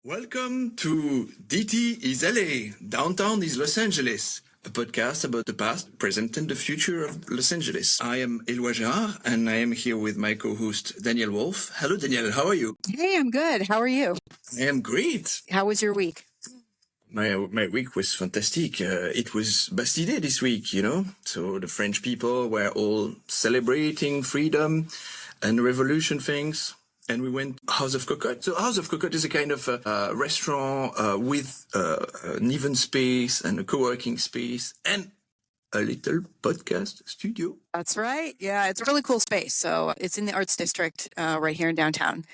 Welcome to DT is LA, Downtown is Los Angeles, a podcast about the past, present, and the future of Los Angeles. I am Eloi Giraud, and I am here with my co-host Daniel Wolf. Hello, Daniel. How are you? Hey, I'm good. How are you? I am great. How was your week? My week was fantastic. It was Bastille Day this week, so the French people were all celebrating freedom and revolution things. And we went House of Cocotte. So House of Cocotte is a kind of restaurant with an even space and a co-working space and a little podcast studio. That's right. Yeah, it's a really cool space. So it's in the Arts District right here in downtown.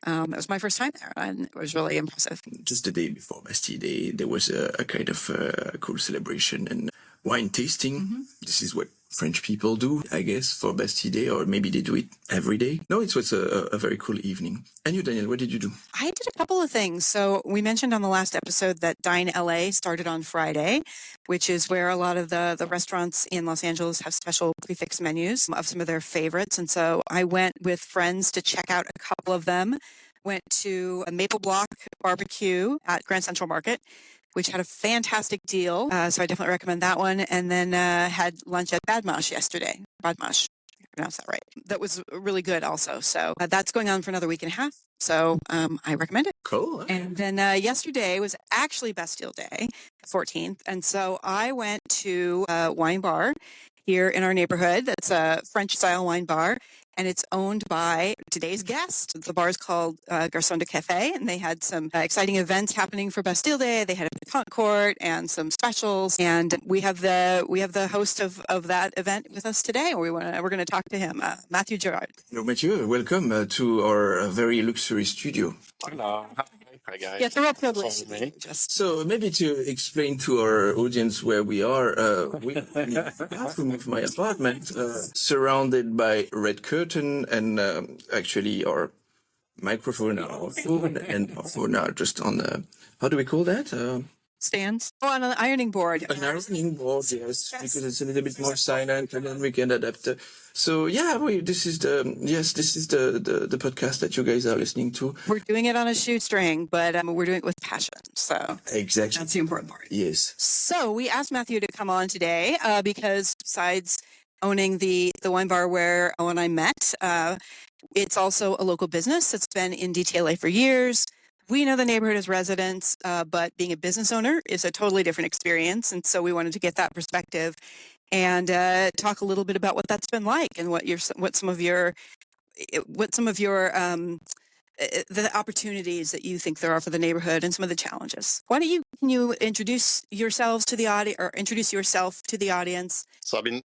It was my first time there, and it was really impressive. Just the day before Bastille Day, there was a kind of cool celebration and wine tasting. Mm-hmm. This is what French people do, I guess, for Bastille Day, or maybe they do it every day. No, it was a very cool evening. And you, Daniel, what did you do? I did a couple of things. So we mentioned on the last episode that Dine LA started on Friday, which is where a lot of the restaurants in Los Angeles have special prefix menus of some of their favorites. And so I went with friends to check out a couple of them. Went to a Maple Block barbecue at Grand Central Market, which had a fantastic deal. So I definitely recommend that one. And then had lunch at Badmash yesterday. Badmash, I pronounced that right. That was really good also. So that's going on for another week and a half. So I recommend it. Cool. And then yesterday was actually Bastille Day, 14th. And so I went to a wine bar here in our neighborhood. That's a French-style wine bar. And it's owned by today's guest. The bar is called Garçons de Café, and they had some exciting events happening for Bastille Day. They had a Cocotte court and some specials. And we have the host of that event with us today. We're going to talk to him, Mathieu Giraud. Hello, Mathieu. Welcome to our very luxury studio. Hello. Hi, guys. Yeah, it's a real privilege. So maybe to explain to our audience where we are, we bathroom of my apartment, surrounded by red curtain, and actually our microphone, our phone, and our phone are just on the, how do we call that? Stands. Oh, on an ironing board. An ironing board, yes, because it's a little bit more silent, and then we can adapt. So yeah, this is the podcast that you guys are listening to. We're doing it on a shoestring, but we're doing it with passion. So exactly, that's the important part. Yes. So we asked Mathieu to come on today because besides owning the wine bar where Owen and I met, it's also a local business that's been in DTLA for years. We know the neighborhood as residents, but being a business owner is a totally different experience. And so we wanted to get that perspective and talk a little bit about what that's been like and what some of your the opportunities that you think there are for the neighborhood and some of the challenges. Can you introduce yourselves to the audience, or introduce yourself to the audience? So I've been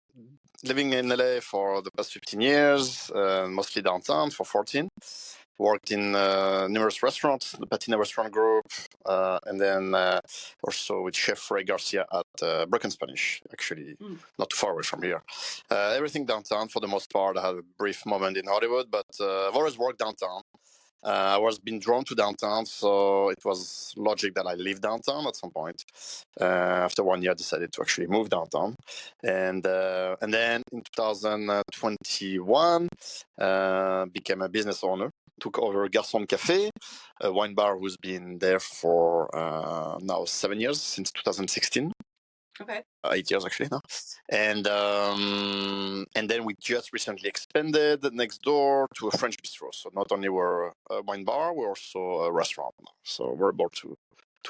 living in LA for the past 15 years, mostly downtown for 14. Worked in numerous restaurants, the Patina Restaurant Group, and then also with Chef Ray Garcia at Broken Spanish, actually not too far away from here. Everything downtown for the most part. I had a brief moment in Hollywood, but I've always worked downtown. I was been drawn to downtown, so it was logic that I live downtown at some point. After 1 year, I decided to actually move downtown, and then in 2021, became a business owner. Took over Garçons de Café, a wine bar who's been there for now 7 years, since 2016. Okay. 8 years actually now, and then we just recently expanded next door to a French bistro. So not only we're a wine bar, we're also a restaurant now. So we're able to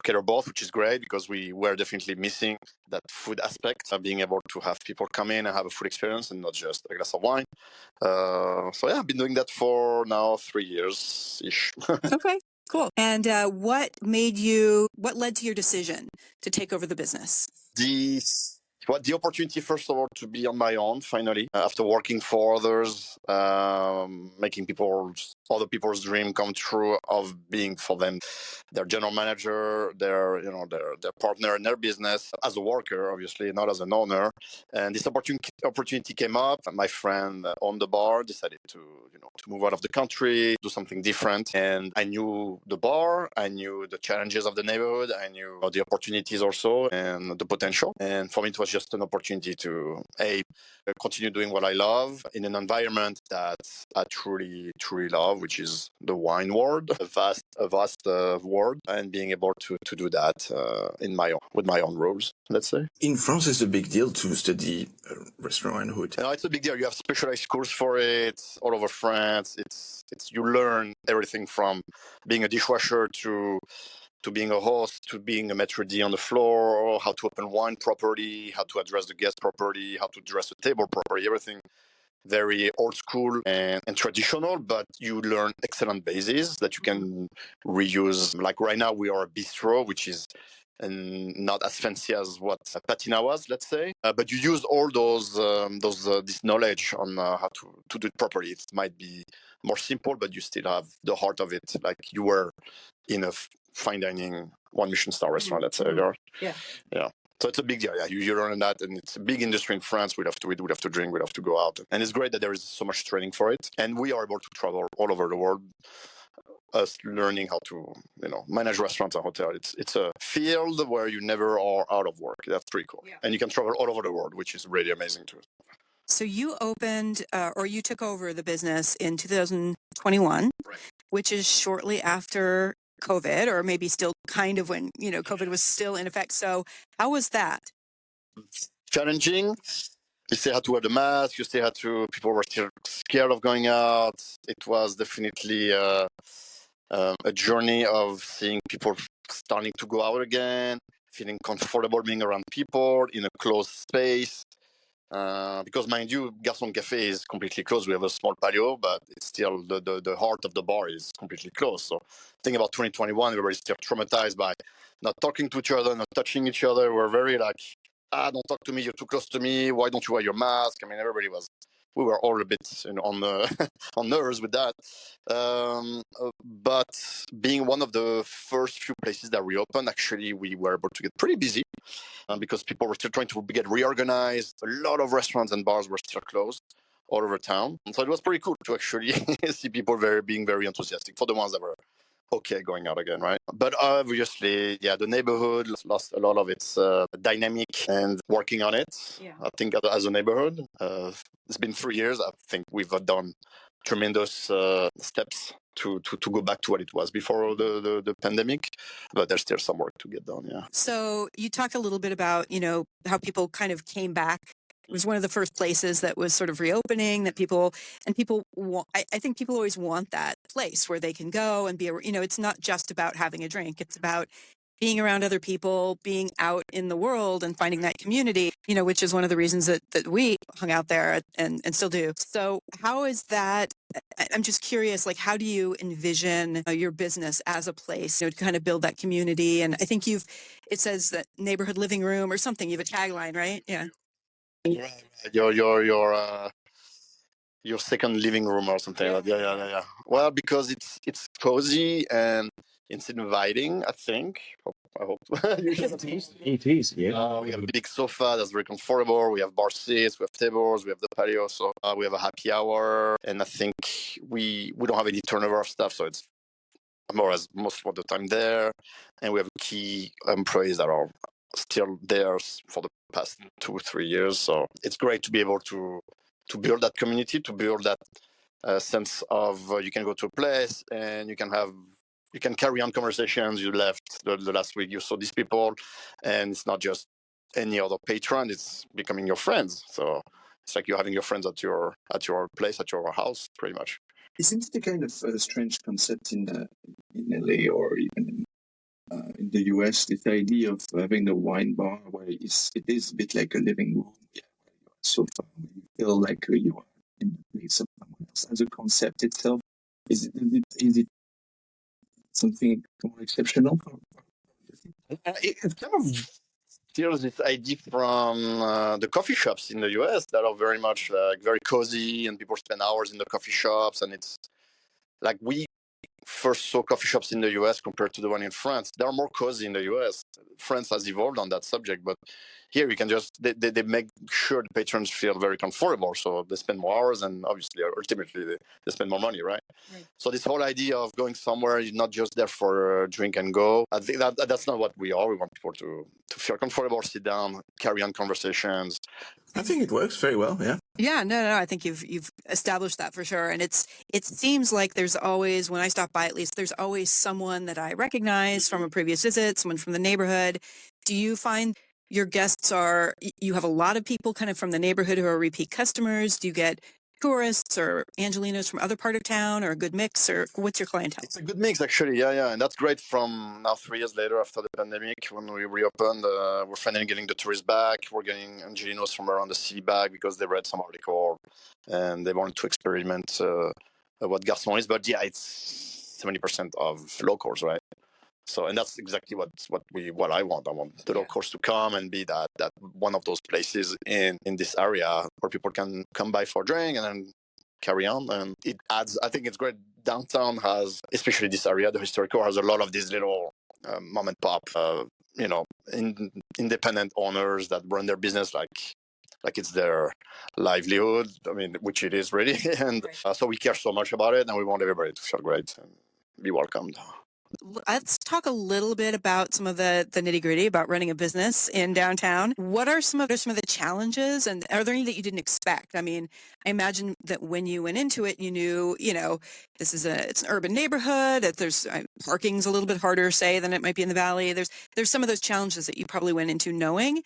cater both, which is great because we were definitely missing that food aspect of being able to have people come in and have a food experience and not just a glass of wine. So yeah, I've been doing that for now 3 years-ish. Okay, cool. And what led to your decision to take over the business? The opportunity, first of all, to be on my own, finally, after working for others, making other people's dream come true of being for them their general manager, their partner in their business, as a worker, obviously, not as an owner. And this opportunity came up. My friend owned the bar, decided to move out of the country, do something different. And I knew the bar, I knew the challenges of the neighborhood, I knew the opportunities also and the potential. And for me, it was just an opportunity to continue doing what I love in an environment that I truly love, which is the wine world, a vast world, and being able to do that with my own rules, let's say. In France, it's a big deal to study restaurant and hotel. It's a big deal. You have specialized schools for it all over France. It's you learn everything from being a dishwasher to being a host, to being a maître d' on the floor, how to open wine properly, how to address the guest properly, how to dress a table properly, everything very old school and traditional, but you learn excellent bases that you can reuse. Like right now, we are a bistro, which is not as fancy as what Patina was, let's say. But you use all this knowledge on how to do it properly. It might be more simple, but you still have the heart of it, like you were in a fine dining one Michelin star restaurant, let's say. Yeah. So it's a big deal. Yeah, you learn that, and it's a big industry in France. We love to eat, we love to drink, we love to go out, and it's great that there is so much training for it, and we are able to travel all over the world. Us learning how to manage restaurants and hotels. It's a field where you never are out of work. That's pretty cool, and you can travel all over the world, which is really amazing too. So you opened or you took over the business in 2021, right, which is shortly after COVID, or maybe still kind of when, COVID was still in effect. So how was that? Challenging. You still had to wear the mask. You still had to, people were still scared of going out. It was definitely a journey of seeing people starting to go out again, feeling comfortable being around people in a closed space. Because mind you, Garçons de Café is completely closed. We have a small patio, but it's still the heart of the bar is completely closed. So think about 2021, everybody's still traumatized by not talking to each other, not touching each other. We're very like, don't talk to me, you're too close to me. Why don't you wear your mask? I mean, we were all a bit on on nerves with that. But being one of the first few places that reopened, actually, we were able to get pretty busy. Because people were still trying to get reorganized. A lot of restaurants and bars were still closed all over town. And so it was pretty cool to actually see people being very enthusiastic for the ones that were okay going out again, right? But obviously, the neighborhood lost a lot of its dynamic and working on it. Yeah. I think as a neighborhood, it's been 3 years. I think we've done tremendous steps to go back to what it was before the pandemic, but there's still some work to get done. Yeah. So you talked a little bit about how people kind of came back. It was one of the first places that was sort of reopening that I think people always want that place where they can go and be it's not just about having a drink, it's about being around other people, being out in the world and finding that community, which is one of the reasons that we hung out there and still do. So how is that? I'm just curious, like, how do you envision your business as a place, to kind of build that community? And I think it says that neighborhood living room or something. You have a tagline, right? Yeah. Your second living room or something. Yeah. Well, because it's cozy and it's inviting, I think. I hope. It is, yeah. We have a big sofa that's very comfortable. We have bar seats, we have tables, we have the patio. So we have a happy hour. And I think we don't have any turnover of stuff. So it's more as most of the time there. And we have key employees that are still there for the past 2 or 3 years. So it's great to be able to build that community, to build that sense of you can go to a place and you can carry on conversations you left the last week. You saw these people, and it's not just any other patron, it's becoming your friends. So it's like you're having your friends at your place, at your house, pretty much. Isn't it a kind of strange concept in LA or even in the US, this idea of having a wine bar where it is a bit like a living room, sofa, where you feel like you are in the place of someone else. As a concept itself, is it something more exceptional? It kind of steals this idea from the coffee shops in the US that are very much very cozy, and people spend hours in the coffee shops, and it's like we first saw coffee shops in the US compared to the one in France. They are more cozy in the US. France has evolved on that subject, but Here you can just they make sure the patrons feel very comfortable, so they spend more hours, and obviously ultimately they spend more money, right? So this whole idea of going somewhere, you're not just there for drink and go. I think that's not what we are. We want people to feel comfortable, sit down, carry on conversations. I think it works very well. Yeah. Yeah, no, I think you've established that for sure. And it seems like there's always, when I stop by at least, there's always someone that I recognize from a previous visit, someone from the neighborhood. Do you find your guests you have a lot of people kind of from the neighborhood who are repeat customers? Do you get tourists or Angelinos from other part of town, or a good mix, or what's your clientele? It's a good mix, actually. Yeah. And that's great from now 3 years later after the pandemic, when we reopened, we're finally getting the tourists back. We're getting Angelinos from around the city back because they read some article and they wanted to experiment what Garçon is. But yeah, it's 70% of locals, right? So, and that's exactly what I want. I want the locals to come and be that one of those places in this area where people can come by for a drink and then carry on. And it adds, I think it's great. Downtown has, especially this area, the historical, has a lot of these little mom and pop, independent owners that run their business like it's their livelihood. I mean, which it is really. And so we care so much about it, and we want everybody to feel great and be welcomed. Let's talk a little bit about some of the nitty gritty about running a business in downtown. What are some of the challenges, and are there any that you didn't expect? I mean, I imagine that when you went into it, you knew, it's an urban neighborhood. That there's parking's a little bit harder, say, than it might be in the valley. There's some of those challenges that you probably went into knowing.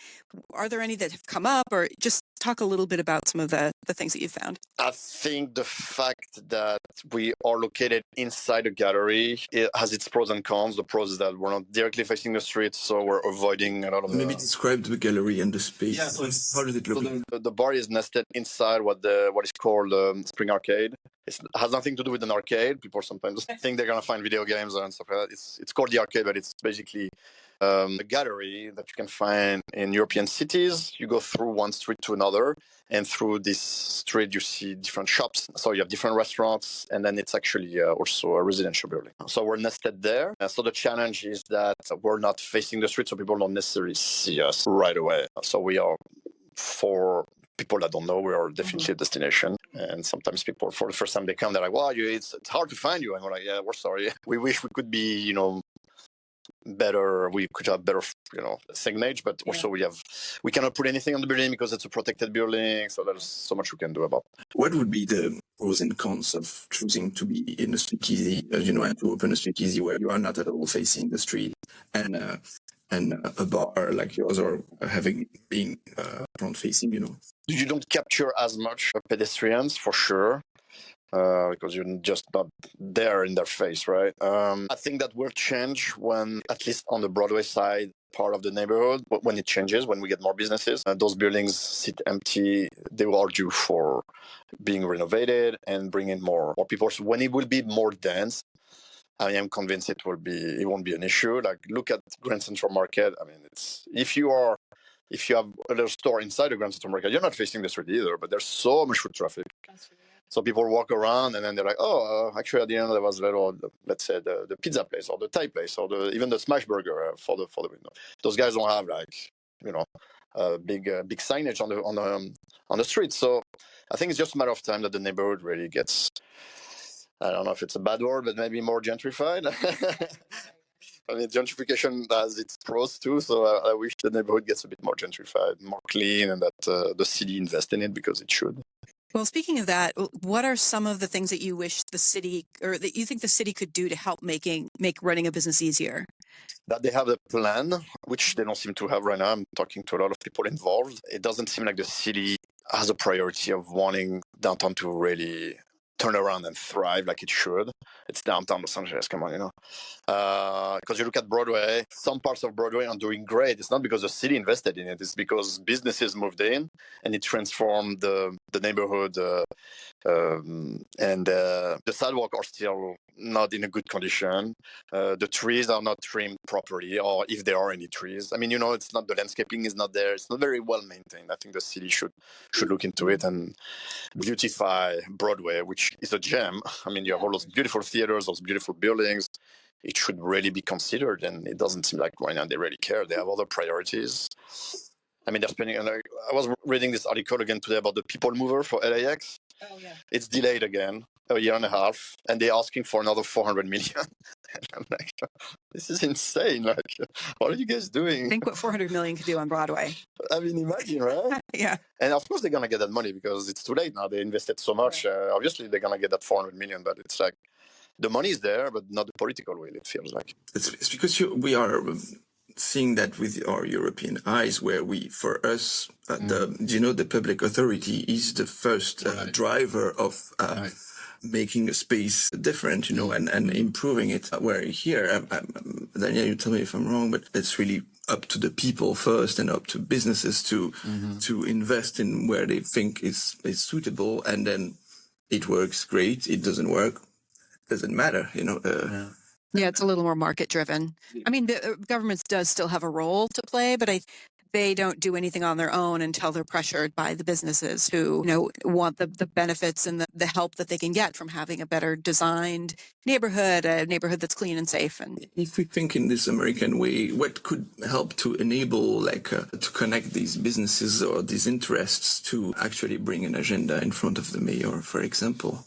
Are there any that have come up, or just talk a little bit about some of the things that you found? I think the fact that we are located inside a gallery, it has its pros and cons. The pros is that we're not directly facing the streets, so we're avoiding a lot of Maybe describe the gallery and the space. Yeah, how does it look? So the bar is nested inside what is called Spring Arcade. It has nothing to do with an arcade. People sometimes think they're going to find video games and stuff like that. It's called the arcade, but it's basically a gallery that you can find in European cities. You go through one street to another, and through this street you see different shops. So you have different restaurants, and then it's actually also a residential building. So we're nested there. So the challenge is that we're not facing the street, so people don't necessarily see us right away. So we are, for people that don't know, we are definitely a destination. And sometimes people, for the first time they come, they're like, "Wow, it's hard to find you." And we're like, "Yeah, we're sorry. We wish we could be, better. We could have better, signage, but also we cannot put anything on the building because it's a protected building. So there's so much we can do about it." What would be the pros and cons of choosing to be in a speakeasy, and to open a speakeasy where you are not at all facing the street, and a bar like yours, or being front facing, You don't capture as much pedestrians for sure. Because you're just not there in their face, right? I think that will change when, at least on the Broadway side part of the neighborhood, when it changes, when we get more businesses, those buildings sit empty. They will argue for being renovated and bring in more people. So when it will be more dense, I am convinced it won't be an issue. Like, look at Grand Central Market. I mean, if you have a little store inside the Grand Central Market, you're not facing the street either, but there's so much foot traffic. So people walk around, and then they're like, "Oh, actually, at the end there was a little, let's say, the pizza place or the Thai place or even the smash burger for the window." Those guys don't have big signage on the street. So I think it's just a matter of time that the neighborhood really gets, I don't know if it's a bad word, but maybe more gentrified. I mean, gentrification has its pros too. So I wish the neighborhood gets a bit more gentrified, more clean, and that the city invest in it because it should. Well, speaking of that, what are some of the things that you wish the city, or that you think the city could do to help make running a business easier? That they have a plan, which they don't seem to have right now. I'm talking to a lot of people involved. It doesn't seem like the city has a priority of wanting downtown to really turn around and thrive like it should. It's downtown Los Angeles, come on, because you look at Broadway, some parts of Broadway are doing great. It's not because the city invested in it. It's because businesses moved in and it transformed the neighborhood. And the sidewalk are still not in a good condition. The trees are not trimmed properly, or if there are any trees. I mean, it's not, the landscaping is not there. It's not very well maintained. I think the city should look into it and beautify Broadway, which is a gem. I mean, you have all those beautiful theaters, those beautiful buildings. It should really be considered, and it doesn't seem like right now they really care. They have other priorities. I mean, they're spending. And I was reading this article again today about the people mover for LAX. Oh, yeah. It's delayed again, a year and a half, and they're asking for another 400 million. And I'm like, this is insane. Like, what are you guys doing? Think what 400 million could do on Broadway. I mean, imagine, right? Yeah. And of course, they're going to get that money because it's too late now. They invested so much. Obviously, they're going to get that 400 million, but it's like the money is there, but not the political will, it feels like. It's because we are seeing that with our European eyes, where for us, the public authority is the first driver of making a space different, and improving it. Where here, Daniel, you tell me if I'm wrong, but it's really up to the people first and up to businesses to invest in where they think is suitable, and then it works great. It doesn't work, doesn't matter, Yeah, it's a little more market driven. I mean, the governments does still have a role to play, but they don't do anything on their own until they're pressured by the businesses who, want the benefits and the help that they can get from having a better designed neighborhood, a neighborhood that's clean and safe. And if we think in this American way, what could help to enable, to connect these businesses or these interests to actually bring an agenda in front of the mayor, for example?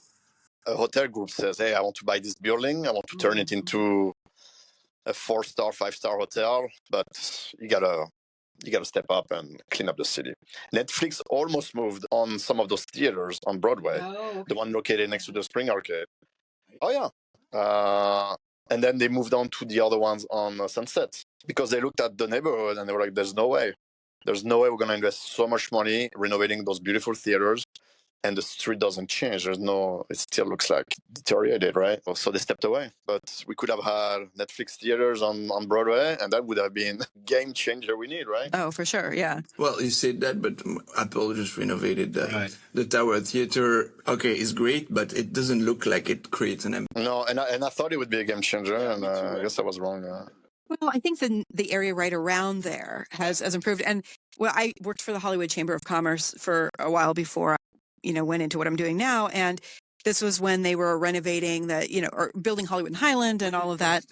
A hotel group says, hey, I want to buy this building. I want to turn it into a 4-star, 5-star hotel, but you gotta step up and clean up the city. Netflix almost moved on some of those theaters on Broadway, the one located next to the Spring Arcade. Oh, yeah. And then they moved on to the other ones on Sunset because they looked at the neighborhood and they were like, there's no way. There's no way we're going to invest so much money renovating those beautiful theaters and the street doesn't change. It still looks like deteriorated, right? So they stepped away. But we could have had Netflix theaters on Broadway, and that would have been a game changer we need, right? Oh, for sure, yeah. Well, you said that, but Apple just renovated the Tower Theater. Okay, it's great, but it doesn't look like it creates an impact. No, and I thought it would be a game changer, and I guess I was wrong. Well, I think the area right around there has improved. And I worked for the Hollywood Chamber of Commerce for a while before went into what I'm doing now. And this was when they were renovating or building Hollywood and Highland and all of that.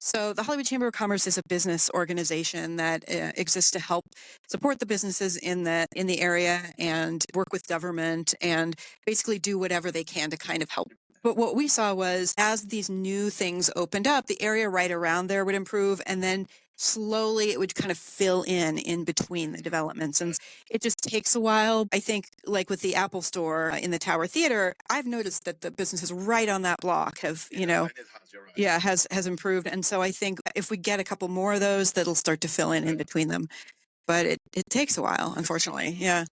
So the Hollywood Chamber of Commerce is a business organization that exists to help support the businesses in the area and work with government and basically do whatever they can to kind of help. But what we saw was as these new things opened up, the area right around there would improve, and then slowly it would kind of fill in between the developments. And it just takes a while. I think like with the Apple store in the Tower Theater, I've noticed that the businesses right on that block have, has improved. And so I think if we get a couple more of those, that'll start to fill in between them. But it takes a while, unfortunately. Yeah.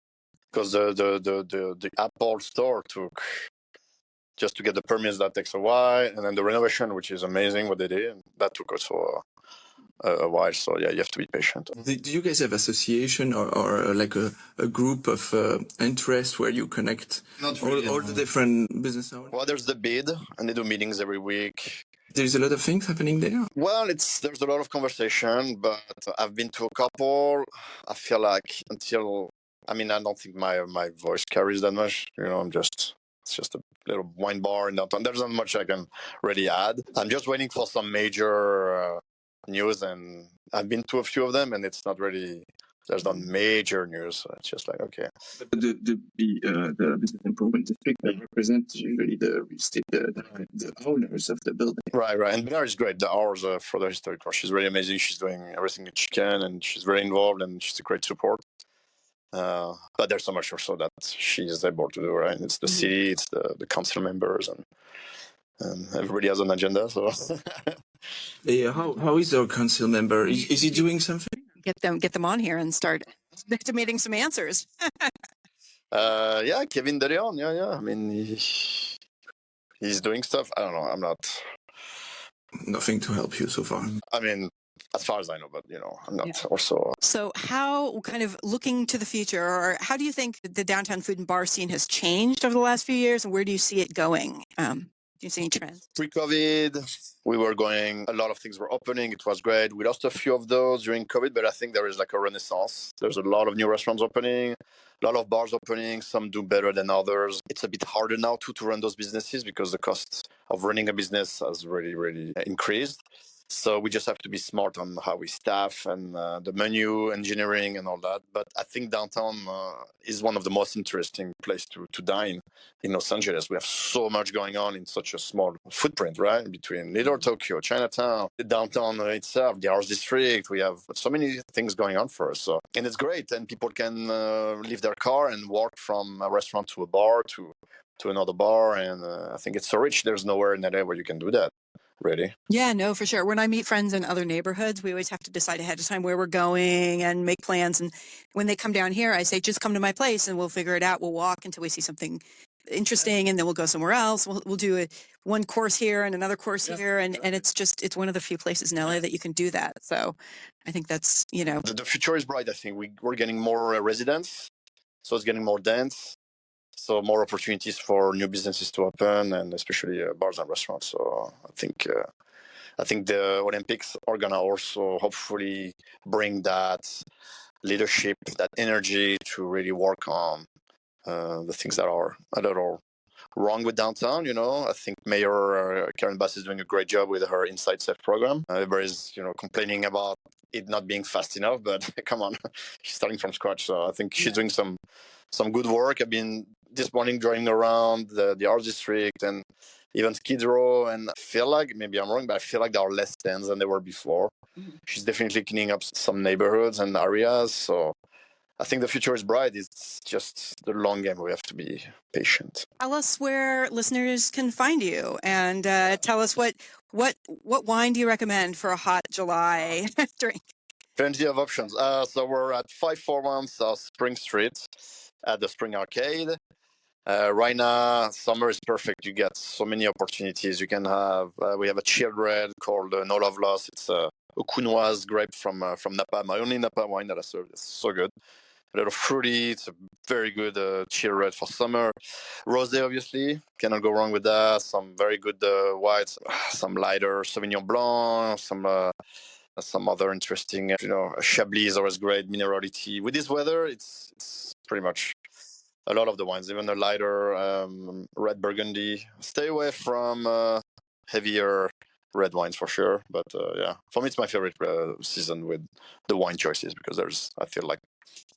Because the Apple store took, just to get the permits, that takes a while. And then the renovation, which is amazing what they did, that took also a while. So yeah, you have to be patient. Do you guys have association or like a group of interest where you connect all the different business owners? Well, there's the bid, and they do meetings every week. There's a lot of things happening there. Well, there's a lot of conversation, but I've been to a couple. I feel like I don't think my voice carries that much. It's just a little wine bar in downtown. There's not much I can really add. I'm just waiting for some major news, and I've been to a few of them, and it's not really. There's not major news. So it's just like, okay. The business improvement district that represents usually the owners of the building. Right. And Bernard is great. Ours for the historic part. She's really amazing. She's doing everything that she can, and she's very involved, and she's a great support. But there's so much also that she's able to do, right? It's the city, it's the council members, and everybody has an agenda. So, how is our council member? Is he doing something? Get them on here and start estimating some answers. Yeah, Kevin De Leon. Yeah. I mean, he's doing stuff. I don't know. I'm not. Nothing to help you so far. I mean, as far as I know, but I'm not also. So how, kind of looking to the future, or how do you think the downtown food and bar scene has changed over the last few years, and where do you see it going? Do you see any trends? Pre-COVID, we were going, a lot of things were opening. It was great. We lost a few of those during COVID, but I think there is like a renaissance. There's a lot of new restaurants opening, a lot of bars opening. Some do better than others. It's a bit harder now to run those businesses because the cost of running a business has really, really increased. So we just have to be smart on how we staff and the menu, engineering, and all that. But I think downtown is one of the most interesting place to dine in Los Angeles. We have so much going on in such a small footprint, right? Between Little Tokyo, Chinatown, the downtown itself, the Arts District. We have so many things going on for us. So, and it's great. And people can leave their car and walk from a restaurant to a bar to another bar. And I think it's so rich. There's nowhere in LA where you can do that. Really? Yeah, no, for sure. When I meet friends in other neighborhoods, we always have to decide ahead of time where we're going and make plans. And when they come down here, I say, just come to my place and we'll figure it out. We'll walk until we see something interesting and then we'll go somewhere else. We'll do one course here and another course here. And it's one of the few places in LA that you can do that. So I think that's, The future is bright, I think. We're getting more residents, so it's getting more dense. So more opportunities for new businesses to open, and especially bars and restaurants. So I think the Olympics are gonna also hopefully bring that leadership, that energy to really work on the things that are a little wrong with downtown. I think Mayor Karen Bass is doing a great job with her Inside Safe program. Everybody's complaining about it not being fast enough, but come on, she's starting from scratch. So I think she's doing some good work. I've been this morning driving around the Arts District and even Skid Row, and I feel like, maybe I'm wrong, but I feel like there are less stands than there were before. Mm-hmm. She's definitely cleaning up some neighborhoods and areas. So I think the future is bright. It's just the long game. We have to be patient. Tell us where listeners can find you, and tell us what wine do you recommend for a hot July drink? Plenty of options. So we're at 541 South Spring Street at the Spring Arcade. Right now, summer is perfect. You get so many opportunities. You can have, we have a chilled red called No Love Lost. It's a Counoise grape from Napa. My only Napa wine that I served. It's so good. A little fruity. It's a very good chilled red for summer. Rosé, obviously. Cannot go wrong with that. Some very good whites. Some lighter Sauvignon Blanc. Some other interesting, Chablis is always great. Minerality. With this weather, it's pretty much a lot of the wines, even the lighter red Burgundy. Stay away from heavier red wines for sure. But yeah, for me, it's my favorite season with the wine choices because I feel like.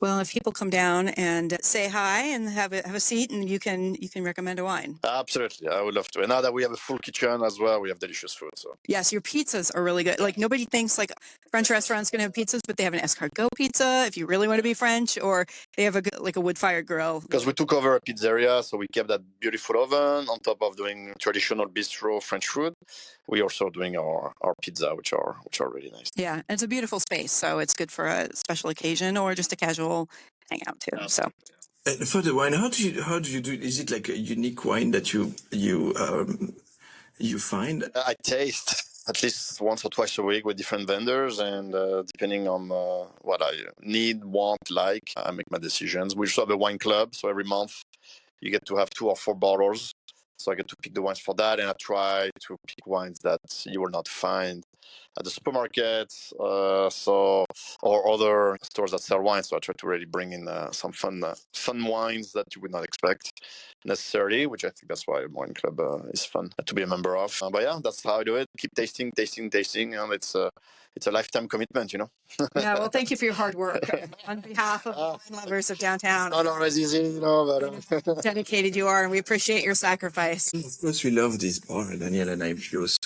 Well, if people come down and say hi and have a seat, and you can recommend a wine. Absolutely, I would love to. And now that we have a full kitchen as well, we have delicious food. So yes, your pizzas are really good. Like nobody thinks like French restaurants going to have pizzas, but they have an escargot pizza if you really want to be French, or they have a wood-fired grill. Because we took over a pizzeria, so we kept that beautiful oven on top of doing traditional bistro French food. We also doing our pizza, which are really nice. Yeah, and it's a beautiful space, so it's good for a special occasion or just a casual hangout too. So. For the wine, how do you do it? Is it like a unique wine that you find? I taste at least once or twice a week with different vendors, and depending on what I need, want, like, I make my decisions. We also have a wine club, so every month you get to have 2 or 4 bottles. So I get to pick the wines for that, and I try to pick wines that you will not find at the supermarket, or other stores that sell wine. So I try to really bring in some fun wines that you would not expect necessarily, which I think that's why Wine Club is fun to be a member of. But yeah, that's how I do it. Keep tasting, and it's a lifetime commitment, Yeah, well, thank you for your hard work on behalf of wine lovers of downtown. Not always easy, but dedicated you are, and we appreciate your sacrifice. Of course, we love this bar, Daniel and I.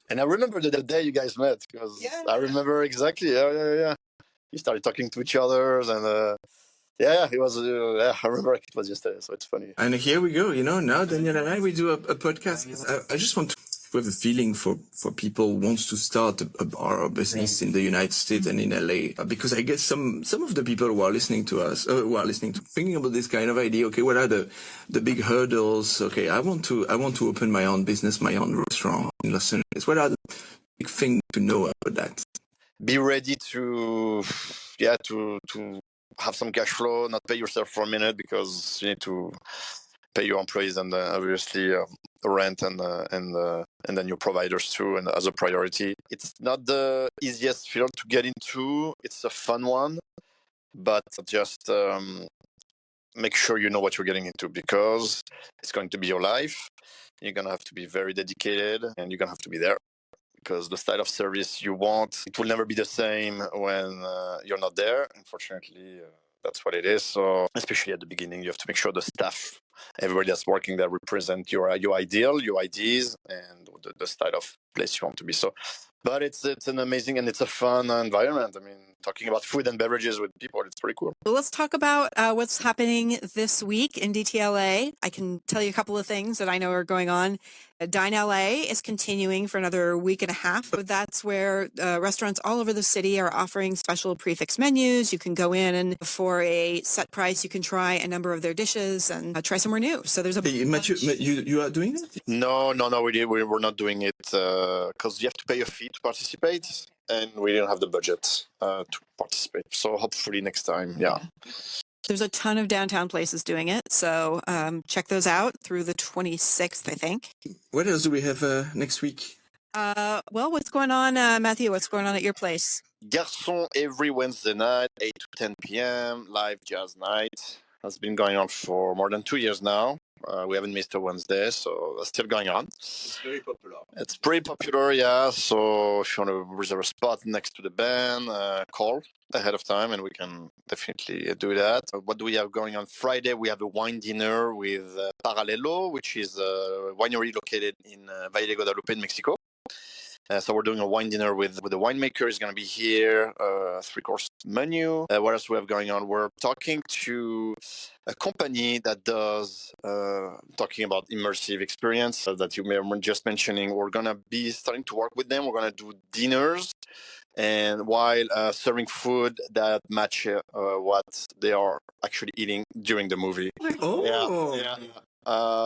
And I remember the day you guys met, because I remember exactly. Yeah. You started talking to each other, and it was. I remember it was yesterday, so it's funny. And here we go. Now Daniel and I, we do a podcast. I just want to have a feeling for people who wants to start a bar or business in the United States and in LA, because I guess some of the people who are listening to us, thinking about this kind of idea. Okay, what are the big hurdles? Okay, I want to open my own business, my own restaurant in Los Angeles. What are the big things to know about that? Be ready to have some cash flow, not pay yourself for a minute, because you need to pay your employees and obviously rent and then your providers too, and as a priority. It's not the easiest field to get into. It's a fun one, but just make sure you know what you're getting into, because it's going to be your life. You're going to have to be very dedicated, and you're going to have to be there. because the style of service you want, it will never be the same when you're not there. Unfortunately, that's what it is. So especially at the beginning, you have to make sure the staff, everybody that's working there, represent your ideal, your ideas, and the style of place you want to be. So, but it's an amazing and it's a fun environment. I mean, talking about food and beverages with people, it's pretty cool. Well, let's talk about what's happening this week in DTLA. I can tell you a couple of things that I know are going on. Dine LA is continuing for another week and a half. That's where restaurants all over the city are offering special prefix menus. You can go in and for a set price, you can try a number of their dishes and try somewhere new. So there's a Hey, Mathieu, you are doing that? No, we're not doing it because you have to pay a fee to participate, and we didn't have the budget to participate. So hopefully next time, yeah. There's a ton of downtown places doing it, so check those out through the 26th, I think. What else do we have next week? Well, what's going on, Matthew? What's going on at your place? Garçons every Wednesday night, 8 to 10 p.m., live jazz night. Has been going on for more than 2 years now. We haven't missed a Wednesday, so that's still going on. It's very popular. It's pretty popular, yeah. So if you want to reserve a spot next to the band, call ahead of time, and we can definitely do that. What do we have going on Friday? We have a wine dinner with Paralelo, which is a winery located in Valle de Guadalupe in Mexico. So we're doing a wine dinner with the winemaker. He's going to be here, 3-course menu. What else we have going on? We're talking to a company that does, talking about immersive experience that you were just mentioning. We're going to be starting to work with them. We're going to do dinners and while serving food that match what they are actually eating during the movie. Oh, Yeah.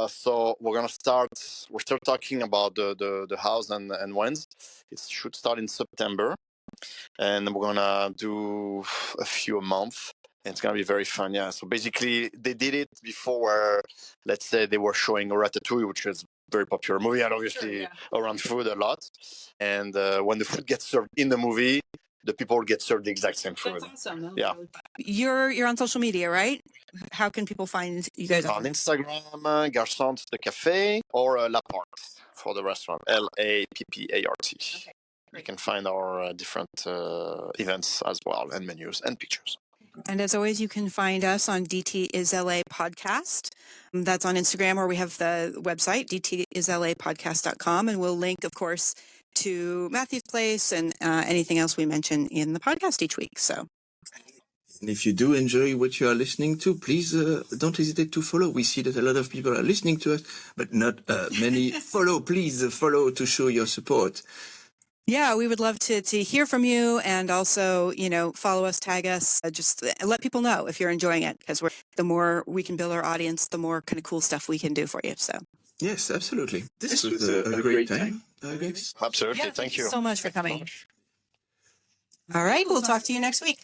So we're still talking about the house and when's. It should start in September, and we're gonna do a few a month, and it's gonna be very fun. Yeah. So basically, they did it before, where let's say they were showing Ratatouille, which is a very popular movie, and obviously around food a lot. And when the food gets served in the movie, the people get served the exact same food. That's awesome. Yeah. You're on social media, right? How can people find you guys? On Instagram, Garçons de Café, or Lappart for the restaurant, Lappart. Okay, you can find our different events as well, and menus and pictures. And as always, you can find us on DTLA Podcast. That's on Instagram, or we have the website, dtlapodcast.com. And we'll link, of course, to Matthew's place and anything else we mention in the podcast each week. So, and if you do enjoy what you are listening to, please don't hesitate to follow. We see that a lot of people are listening to us, but not many follow. Please follow to show your support. Yeah, we would love to hear from you, and also, follow us, tag us, just let people know if you're enjoying it, because the more we can build our audience, the more kind of cool stuff we can do for you. So yes, absolutely. This was a great time. Absolutely. Yeah, Thank you so much for coming. All right, we'll talk to you next week.